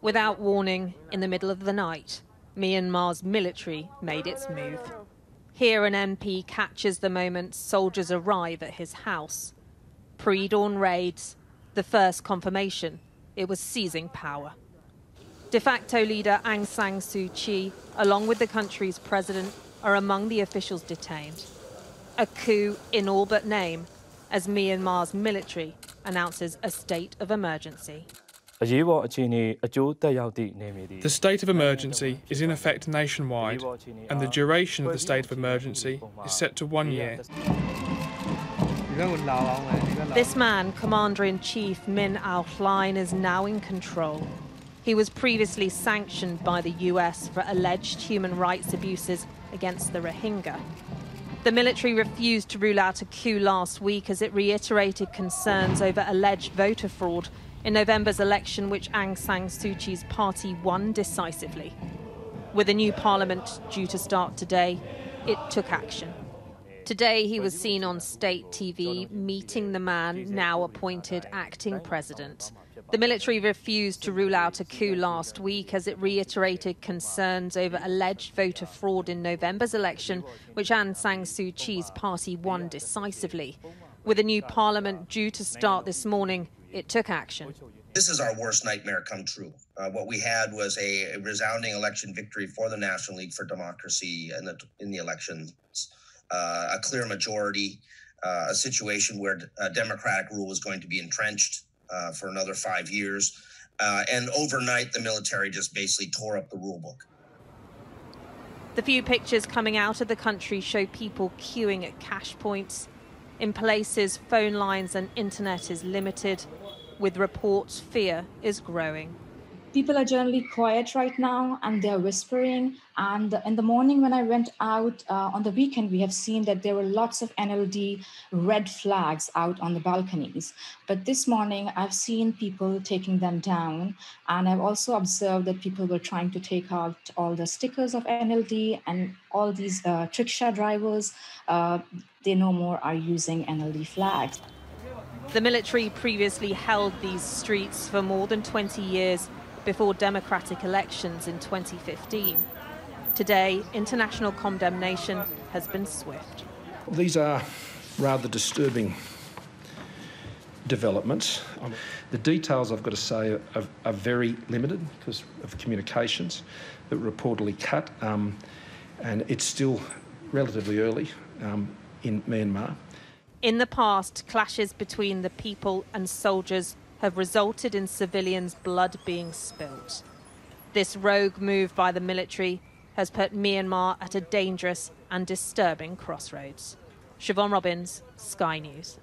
Without warning, in the middle of the night, Myanmar's military made its move. Here an MP catches the moment soldiers arrive at his house. Pre-dawn raids, the first confirmation it was seizing power. De facto leader Aung San Suu Kyi, along with the country's president, are among the officials detained. A coup in all but name, as Myanmar's military announces a state of emergency. The state of emergency is in effect nationwide, and the duration of the state of emergency is set to 1 year. This man, Commander-in-Chief Min Aung Hlaing, is now in control. He was previously sanctioned by the US for alleged human rights abuses against the Rohingya. The military refused to rule out a coup last week as it reiterated concerns over alleged voter fraud in November's election, which Aung San Suu Kyi's party won decisively. With a new parliament due to start today, it took action. Today he was seen on state TV meeting the man now appointed acting president. The military refused to rule out a coup last week as it reiterated concerns over alleged voter fraud in November's election, which Aung San Suu Kyi's party won decisively. With a new parliament due to start this morning, it took action. This is our worst nightmare come true. What we had was a resounding election victory for the National League for Democracy in the elections, a clear majority, a situation where democratic rule was going to be entrenched for another 5 years. And overnight, the military just basically tore up the rule book. The few pictures coming out of the country show people queuing at cash points. In places, phone lines and internet is limited. With reports, fear is growing. People are generally quiet right now and they're whispering. And in the morning when I went out on the weekend, we have seen that there were lots of NLD red flags out on the balconies. But this morning I've seen people taking them down. And I've also observed that people were trying to take out all the stickers of NLD, and all these rickshaw drivers, they no more are using NLD flags. The military previously held these streets for more than 20 years before democratic elections in 2015. Today, international condemnation has been swift. These are rather disturbing developments. The details, I've got to say, are very limited because of communications that were reportedly cut, and it's still relatively early in Myanmar. In the past, clashes between the people and soldiers have resulted in civilians' blood being spilt. This rogue move by the military has put Myanmar at a dangerous and disturbing crossroads. Siobhan Robbins, Sky News.